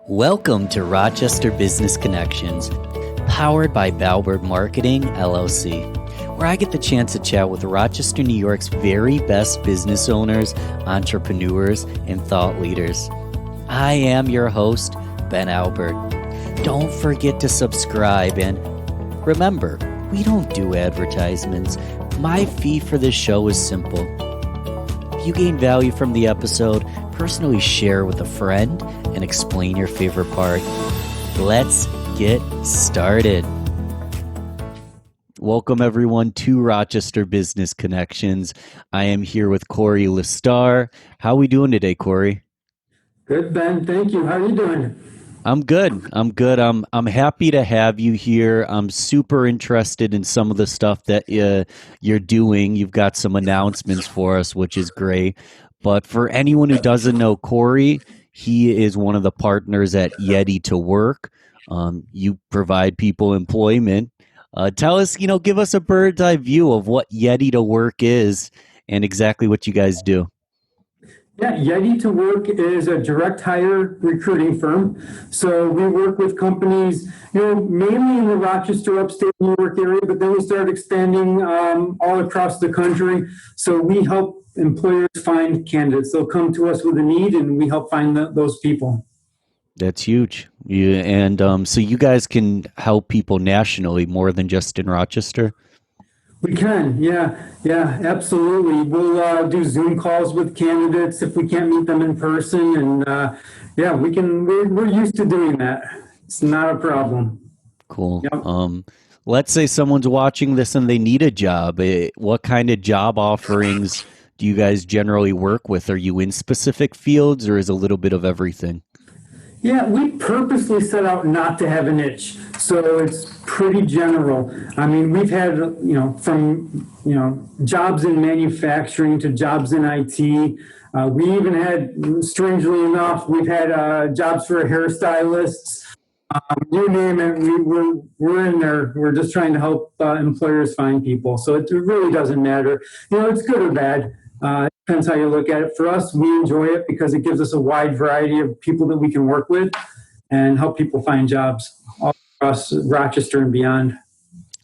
Welcome to Rochester Business Connections, powered by Balbert Marketing, LLC, where I get the chance to chat with Rochester, New York's very best business owners, entrepreneurs, and thought leaders. I am your host, Ben Albert. Don't forget to subscribe, and remember, we don't do advertisements. My fee for this show is simple. If you gain value from the episode, personally share with a friend and explain your favorite part. Let's get started. Welcome everyone to Rochester Business Connections. I am here with Corey Listar. How are we doing today, Corey? Good, Ben. Thank you. How are you doing? I'm good. I'm happy to have you here. I'm super interested in some of the stuff that you're doing. You've got some announcements for us, which is great. But for anyone who doesn't know Corey, he is one of the partners at Yeti to Work. You provide people employment. Tell us, give us a bird's eye view of what Yeti to Work is and exactly what you guys do. Yeah, Yeti to Work is a direct hire recruiting firm. So we work with companies, mainly in the Rochester, upstate New York area, but then we started expanding all across the country. So we help employers find candidates. They'll come to us with a need, and we help find those people. That's huge. So you guys can help people nationally more than just in Rochester? We can, yeah, absolutely. We'll do Zoom calls with candidates if we can't meet them in person, and we can. We're used to doing that. It's not a problem. Cool. Yep. Let's say someone's watching this and they need a job. What kind of job offerings do you guys generally work with? Are you in specific fields, or is a little bit of everything? Yeah, we purposely set out not to have a niche, so it's pretty general. I mean, we've had, from, jobs in manufacturing to jobs in IT. We even had, strangely enough, we've had jobs for hairstylists. You name it, we're in there. We're just trying to help employers find people. So it really doesn't matter. It's good or bad. Depends how you look at it. For us, we enjoy it because it gives us a wide variety of people that we can work with and help people find jobs all across Rochester and beyond.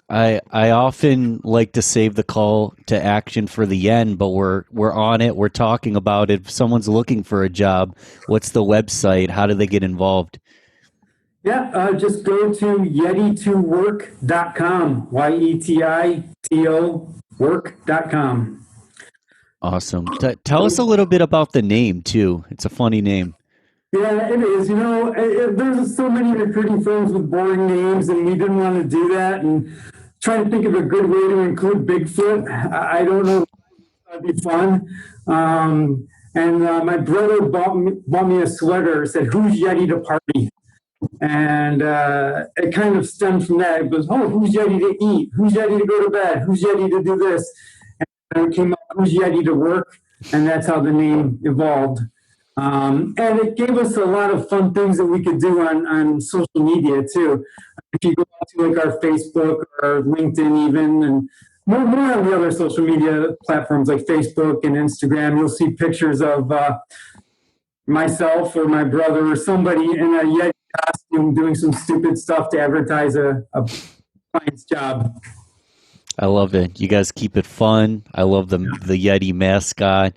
I often like to save the call to action for the end, but we're on it. We're talking about it. If someone's looking for a job, what's the website? How do they get involved? Yeah, just go to yetitowork.com, YETITO work.com. Awesome. Tell us a little bit about the name, too. It's a funny name. Yeah, it is. There's so many recruiting firms with boring names, and we didn't want to do that. And trying to think of a good way to include Bigfoot. I don't know. That'd be fun. My brother bought me a sweater. Said, "Who's Yeti to party?" And it kind of stemmed from that. It goes, "Oh, who's Yeti to eat? Who's Yeti to go to bed? Who's Yeti to do this?" And it came up, "Who's Yeti to Work?" And that's how the name evolved. And it gave us a lot of fun things that we could do on social media too. If you go out to like our Facebook or LinkedIn even, and more on the other social media platforms like Facebook and Instagram, you'll see pictures of myself or my brother or somebody in a Yeti costume doing some stupid stuff to advertise a client's job. I love it. You guys keep it fun. I love the Yeti mascot.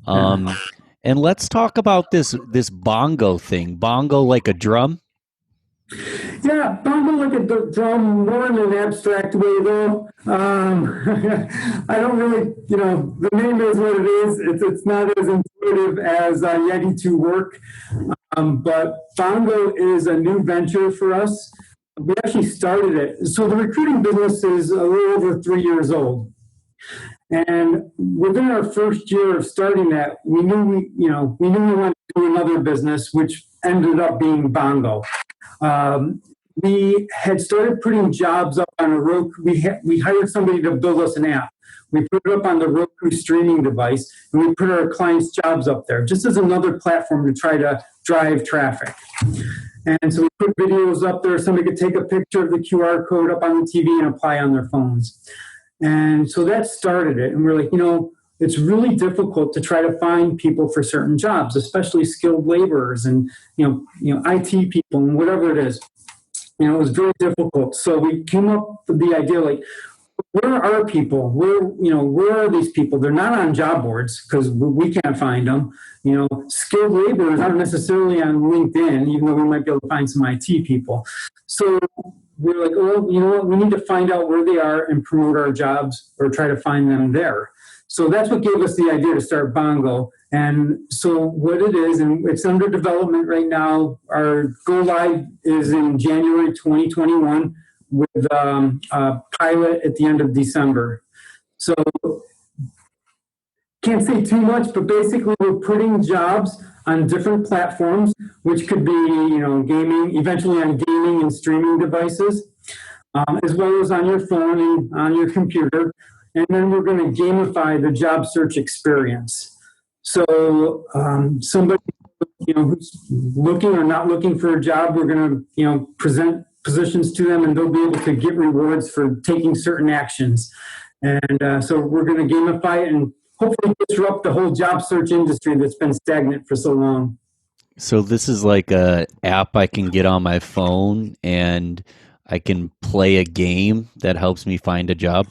And let's talk about this bongo thing. Bongo like a drum? Yeah, bongo like a drum, more in an abstract way though. I don't really, the name is what it is. It's not as intuitive as Yeti to Work. But bongo is a new venture for us. We actually started it. So the recruiting business is a little over 3 years old. And within our first year of starting that, we knew we wanted to do another business, which ended up being Bongo. We had started putting jobs up on a Roku. We hired somebody to build us an app. We put it up on the Roku streaming device, and we put our clients' jobs up there, just as another platform to try to drive traffic. And so we put videos up there. Somebody could take a picture of the QR code up on the TV and apply on their phones. And so that started it. And we're like, it's really difficult to try to find people for certain jobs, especially skilled laborers and IT people and whatever it is. It was very difficult. So we came up with the idea, like, where are people? Where are these people? They're not on job boards because we can't find them. Skilled laborers aren't necessarily on LinkedIn, even though we might be able to find some IT people. So we're like, well, you know what? We need to find out where they are and promote our jobs or try to find them there. So that's what gave us the idea to start Bongo. And so what it is, and it's under development right now. Our go live is in January 2021 with a pilot at the end of December. So can't say too much, but basically we're putting jobs on different platforms, which could be, gaming, eventually on gaming and streaming devices, as well as on your phone and on your computer. And then we're going to gamify the job search experience. So somebody, who's looking or not looking for a job, we're going to, present positions to them, and they'll be able to get rewards for taking certain actions. And so we're going to gamify it and hopefully disrupt the whole job search industry that's been stagnant for so long. So this is like a app I can get on my phone and I can play a game that helps me find a job.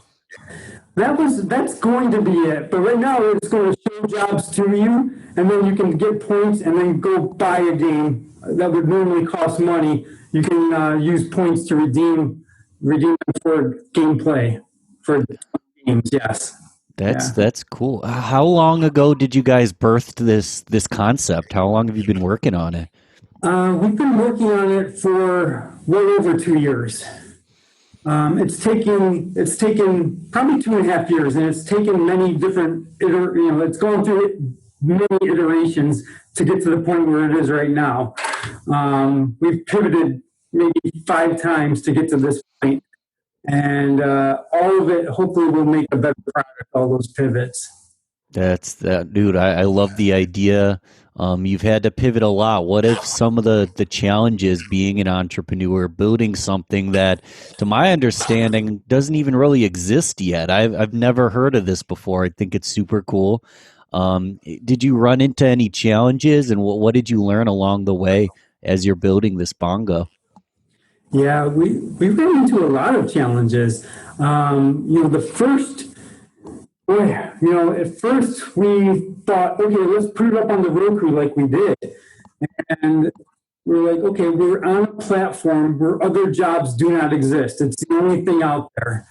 That's going to be it. But right now it's going to show jobs to you, and then you can get points and then go buy a game that would normally cost money. You can use points to redeem them for gameplay for games. Yes. That's cool. How long ago did you guys birth this concept? How long have you been working on it? We've been working on it for well over 2 years. It's taken probably 2.5 years, and it's taken many different, it's gone through many iterations to get to the point where it is right now. We've pivoted maybe 5 times to get to this point, and all of it hopefully will make a better product, all those pivots. That's that, dude. I love the idea. You've had to pivot a lot. What if some of the challenges being an entrepreneur, building something that, to my understanding, doesn't even really exist yet? I've never heard of this before. I think it's super cool. Did you run into any challenges, and what did you learn along the way as you're building this Bongo? Yeah, we ran into a lot of challenges. The first, boy, at first we thought, okay, let's put it up on the Roku like we did. And we're like, okay, we're on a platform where other jobs do not exist. It's the only thing out there.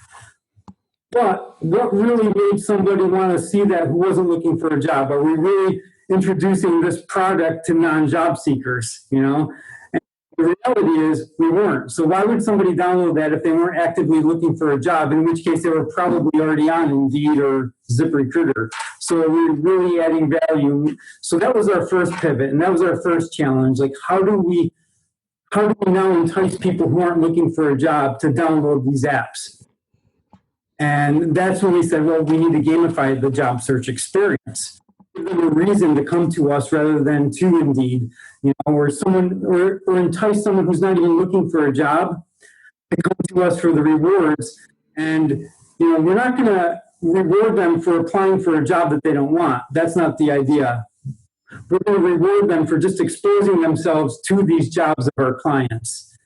But what really made somebody want to see that who wasn't looking for a job? Are we really introducing this product to non-job seekers, The reality is we weren't. So why would somebody download that if they weren't actively looking for a job, in which case they were probably already on Indeed or ZipRecruiter. So we're really adding value. So that was our first pivot, and that was our first challenge. Like, how do we now entice people who aren't looking for a job to download these apps? And that's when we said, well, we need to gamify the job search experience. Give them a reason to come to us rather than to Indeed, or entice someone who's not even looking for a job to come to us for the rewards. And, we're not going to reward them for applying for a job that they don't want. That's not the idea. We're going to reward them for just exposing themselves to these jobs of our clients.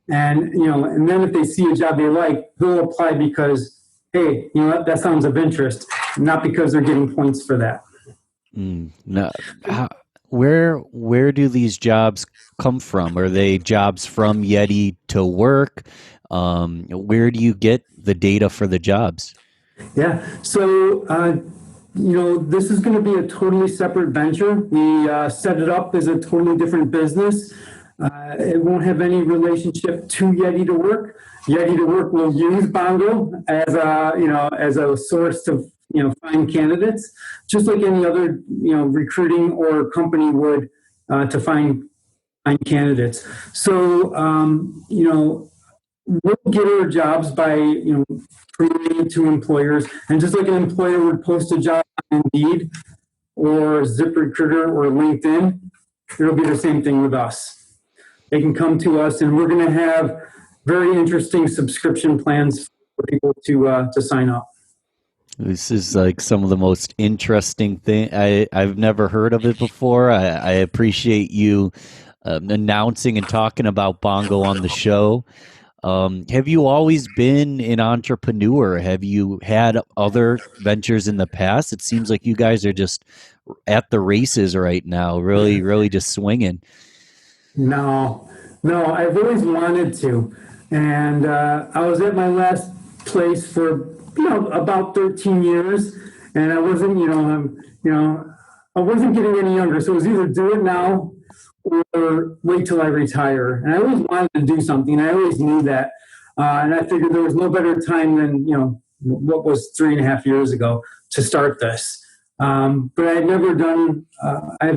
And, and then if they see a job they like, they'll apply because, hey, that sounds of interest, not because they're getting points for that. No, where do these jobs come from? Are they jobs from Yeti to work? Where do you get the data for the jobs? Yeah, so this is going to be a totally separate venture. We set it up as a totally different business. It won't have any relationship to Yeti to work. Yeti to work will use Bongo as a source to find candidates, just like any other recruiting or company would to find candidates. So we'll get our jobs by promoting it to employers, and just like an employer would post a job on Indeed or ZipRecruiter or LinkedIn, it'll be the same thing with us. They can come to us, and we're going to have very interesting subscription plans for people to sign up. This is like some of the most interesting thing. I've never heard of it before. I appreciate you announcing and talking about Bongo on the show. Have you always been an entrepreneur? Have you had other ventures in the past? It seems like you guys are just at the races right now, really, really just swinging. No, no, I've always wanted to. And I was at my last place for, about 13 years. And I wasn't, I wasn't getting any younger. So it was either do it now or wait till I retire. And I always wanted to do something. I always knew that. And I figured there was no better time than, what was 3.5 years ago to start this. But I had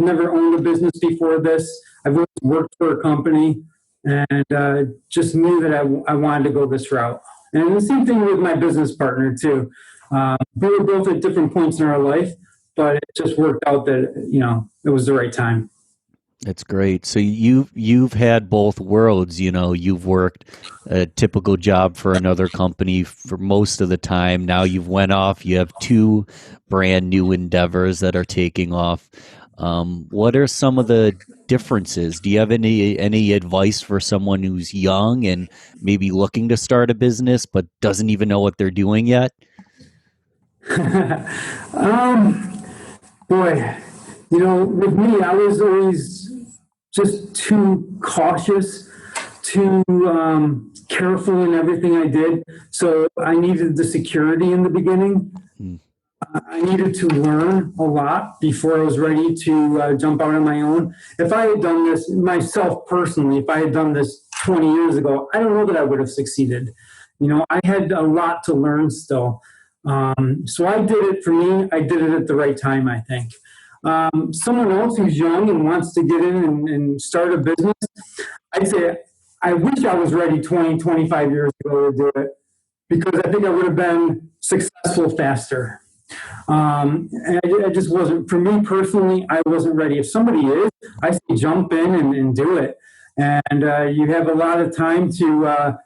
never owned a business before this. I've always worked for a company and just knew that I wanted to go this route. And the same thing with my business partner, too. We were both at different points in our life, but it just worked out that, it was the right time. That's great. So you've had both worlds, you've worked a typical job for another company for most of the time. Now you've went off, you have two brand new endeavors that are taking off. What are some of the differences? Do you have any advice for someone who's young and maybe looking to start a business but doesn't even know what they're doing yet? um, Boy, with me, I was always just too cautious, too careful in everything I did. So I needed the security in the beginning. Hmm. I needed to learn a lot before I was ready to jump out on my own. If I had done this myself personally, if I had done this 20 years ago, I don't know that I would have succeeded. I had a lot to learn still. So I did it for me. I did it at the right time, I think. Someone else who's young and wants to get in and start a business, I'd say I wish I was ready 20, 25 years ago to do it because I think I would have been successful faster. And I just wasn't, for me personally, I wasn't ready. If somebody is, I say jump in and do it. And you have a lot of time to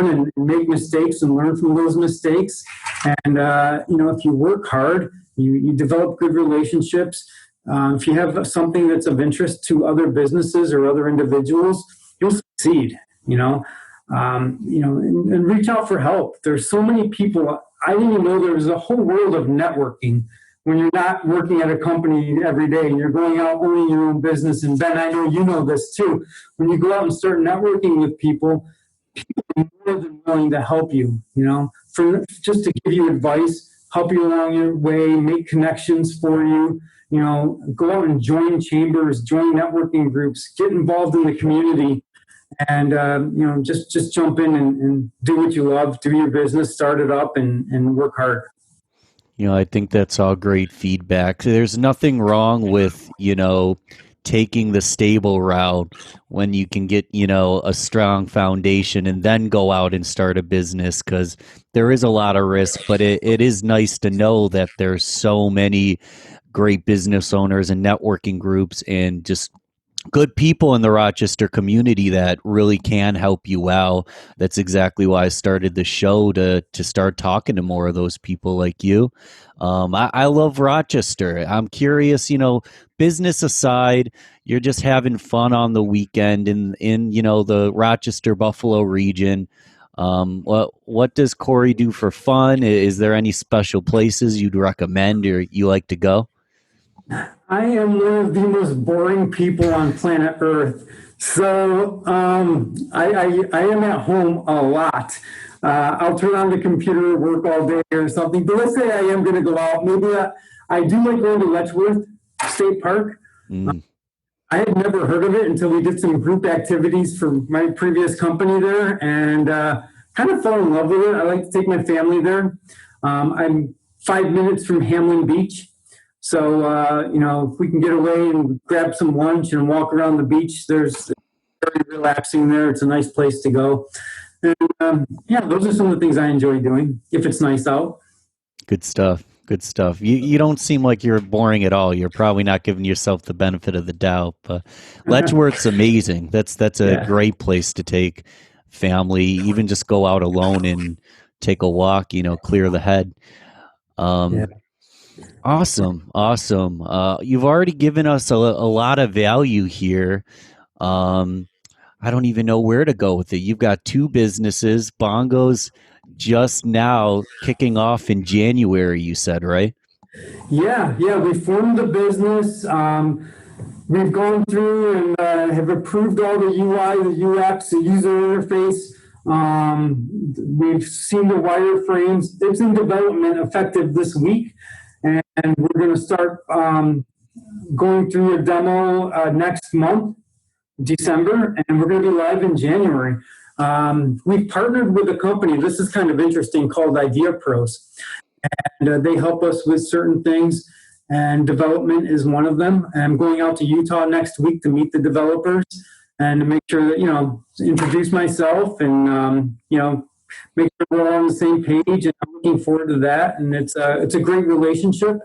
learn and make mistakes and learn from those mistakes. And, if you work hard, you develop good relationships. If you have something that's of interest to other businesses or other individuals, you'll succeed, and reach out for help. There's so many people. I didn't even know there was a whole world of networking when you're not working at a company every day and you're going out owning your own business. And Ben, I know you know this too. When you go out and start networking with people are more than willing to help you, for just to give you advice, help you along your way, make connections for you, go out and join chambers, join networking groups, get involved in the community and just jump in and do what you love, do your business, start it up, and work hard. I think that's all great feedback. There's nothing wrong with, taking the stable route when you can get, a strong foundation and then go out and start a business because there is a lot of risk, but it is nice to know that there's so many great business owners and networking groups and just good people in the Rochester community that really can help you out. That's exactly why I started the show to start talking to more of those people like you. I love Rochester. I'm curious, business aside, you're just having fun on the weekend in the Rochester Buffalo region. What does Corey do for fun? Is there any special places you'd recommend or you like to go? I am one of the most boring people on planet Earth. So I am at home a lot. I'll turn on the computer, work all day or something. But let's say I am going to go out. Maybe I do like going to Letchworth State Park. Mm. I had never heard of it until we did some group activities for my previous company there and kind of fell in love with it. I like to take my family there. I'm 5 minutes from Hamlin Beach. So, if we can get away and grab some lunch and walk around the beach, there's very relaxing there. It's a nice place to go. And yeah, those are some of the things I enjoy doing if it's nice out. Good stuff. Good stuff. You don't seem like you're boring at all. You're probably not giving yourself the benefit of the doubt, but Letchworth's amazing. That's a Yeah. great place to take family, even just go out alone and take a walk, clear the head. Yeah. Awesome, awesome. You've already given us a lot of value here. Um, I don't even know where to go with it. You've got two businesses. Bongo's just now kicking off in January, you said, right? Yeah, we formed the business. We've gone through and have approved all the UI, the UX, the user interface. We've seen the wireframes. It's in development effective this week. And we're going to start going through a demo next month, December, and we're going to be live in January. We've partnered with a company, this is kind of interesting, called Idea Pros. And they help us with certain things, and development is one of them. And I'm going out to Utah next week to meet the developers and to make sure that, introduce myself and, make sure we're all on the same page. And I'm looking forward to that. And it's a great relationship.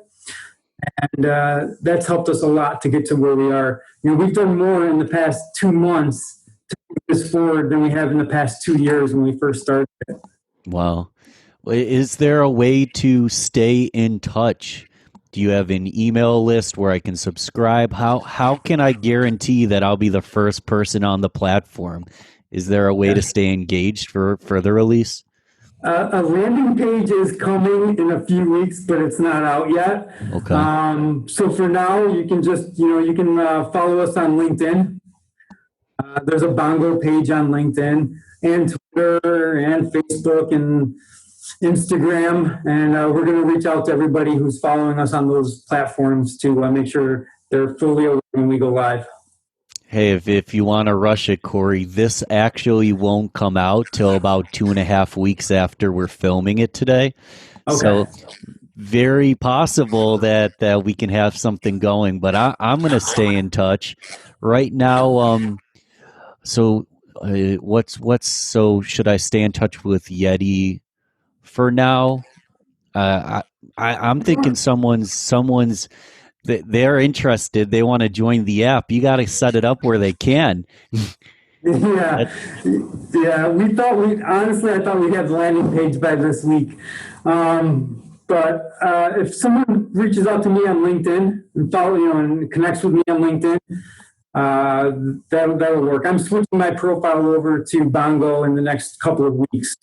And that's helped us a lot to get to where we are. We've done more in the past 2 months to move this forward than we have in the past 2 years when we first started. Wow. Is there a way to stay in touch? Do you have an email list where I can subscribe? How can I guarantee that I'll be the first person on the platform? Is there a way to stay engaged for the release? A landing page is coming in a few weeks, but it's not out yet. Okay. So for now, you can just, you can follow us on LinkedIn. There's a Bongo page on LinkedIn and Twitter and Facebook and Instagram. And we're going to reach out to everybody who's following us on those platforms to make sure they're fully aware when we go live. Hey, if you want to rush it, Corey, this actually won't come out till about 2.5 weeks after we're filming it today. Okay. So very possible that we can have something going, but I'm going to stay in touch right now. So so should I stay in touch with Yeti for now? I'm thinking they're interested. They want to join the app. You got to set it up where they can. Yeah, yeah. I thought we'd have the landing page by this week. But if someone reaches out to me on LinkedIn and and connects with me on LinkedIn, that'll work. I'm switching my profile over to Bongo in the next couple of weeks.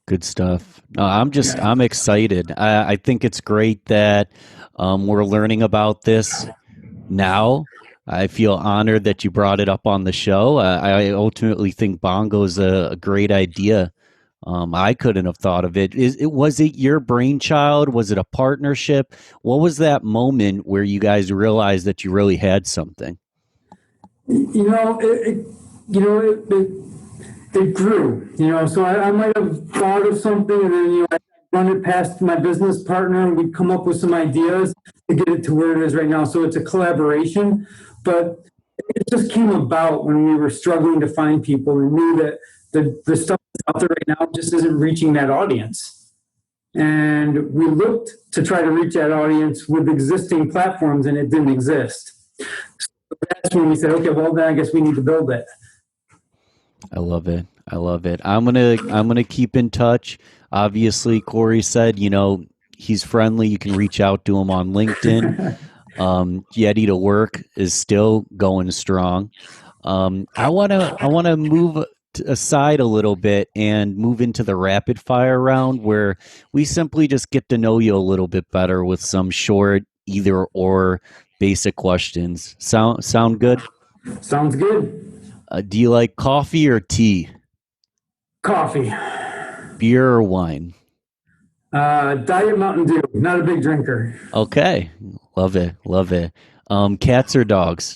Good stuff. No, I'm excited. I think it's great that we're learning about this now. I feel honored that you brought it up on the show. I ultimately think Bongo is a great idea. I couldn't have thought of it. Was it your brainchild? Was it a partnership? What was that moment where you guys realized that you really had something? It grew. So I might have thought of something, and then I run it past my business partner, and we'd come up with some ideas to get it to where it is right now. So it's a collaboration, but it just came about when we were struggling to find people and knew that the stuff that's out there right now just isn't reaching that audience. And we looked to try to reach that audience with existing platforms, and it didn't exist. So that's when we said, okay, well, then I guess we need to build it. I love it. I love it. I'm gonna keep in touch. Obviously, Corey said, he's friendly. You can reach out to him on LinkedIn. Yeti to Work is still going strong. I wanna move aside a little bit and move into the rapid fire round where we simply just get to know you a little bit better with some short either or basic questions. Sound good? Sounds good. Do you like coffee or tea? Coffee. Beer or wine? Diet Mountain Dew. Not a big drinker. Okay. Love it. Love it. Cats or dogs?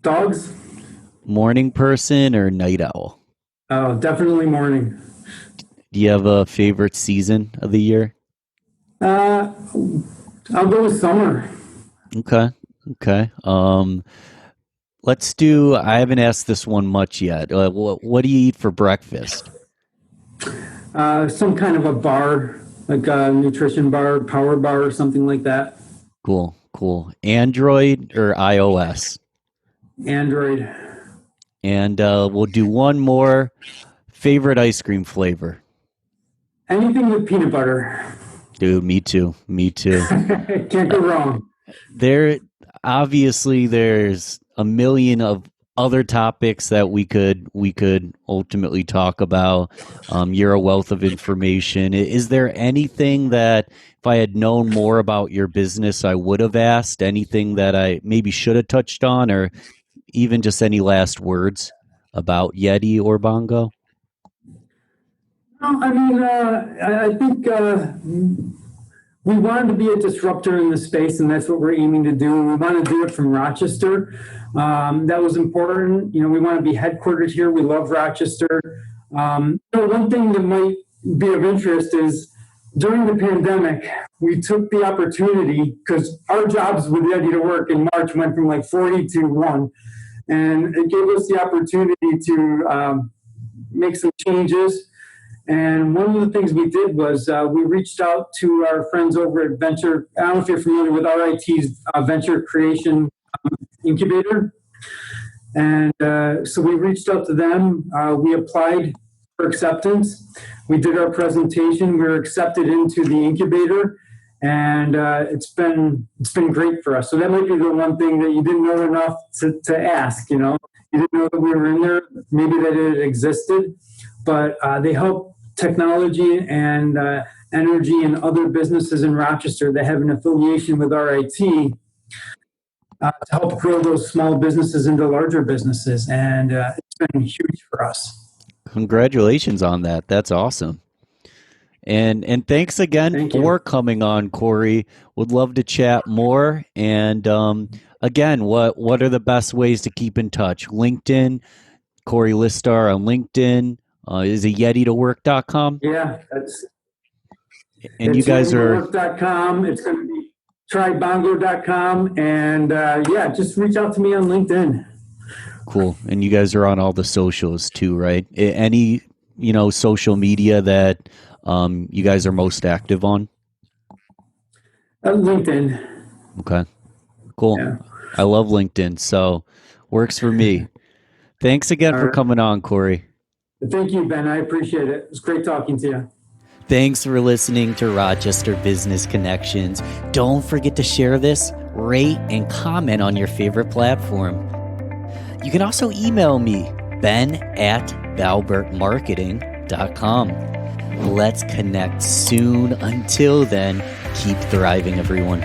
Dogs? Morning person or night owl? Oh, definitely morning. Do you have a favorite season of the year? I'll go with summer. Okay. Okay. I haven't asked this one much yet. What do you eat for breakfast? Some kind of a bar, like a nutrition bar, power bar, or something like that. Cool. Cool. Android or iOS? Android. And we'll do one more. Favorite ice cream flavor? Anything with peanut butter. Dude, me too. Me too. Can't go wrong. There obviously there's a million of other topics that we could ultimately talk about. You're a wealth of information. Is there anything that if I had known more about your business I would have asked? Anything that I maybe should have touched on, or even just any last words about Yeti or Bongo? No, I mean, I think we wanted to be a disruptor in the space, and that's what we're aiming to do. We want to do it from Rochester. That was important. We want to be headquartered here. We love Rochester. One thing that might be of interest is during the pandemic, we took the opportunity because our jobs with Ready to Work in March went from like 40 to 1. And it gave us the opportunity to make some changes. And one of the things we did was we reached out to our friends over at Venture. I don't know if you're familiar with RIT's Venture Creation Incubator. And so we reached out to them. We applied for acceptance. We did our presentation. We were accepted into the incubator, and it's been great for us. So that might be the one thing that you didn't know enough to ask. You didn't know that we were in there. Maybe that it existed, but they help technology and energy and other businesses in Rochester that have an affiliation with RIT to help grow those small businesses into larger businesses. And it's been huge for us. Congratulations on that. That's awesome. And thanks again Thank for you. coming on, Corey. Would love to chat more. And again, what are the best ways to keep in touch? LinkedIn, Corey Listar on LinkedIn. Is it YetiToWork.com? Yeah, And you it's guys are YetiToWork.com. It's going to be trybongo.com. And yeah, just reach out to me on LinkedIn. cool. And you guys are on all the socials too, right? Any, social media that you guys are most active on? LinkedIn. Okay. Cool. Yeah. I love LinkedIn, so works for me. Thanks again All for right. coming on, Corey. Thank you, Ben. I appreciate it. It's great talking to you. Thanks for listening to Rochester Business Connections. Don't forget to share this, rate, and comment on your favorite platform. You can also email me, ben@balbertmarketing.com. Let's connect soon. Until then, keep thriving, everyone.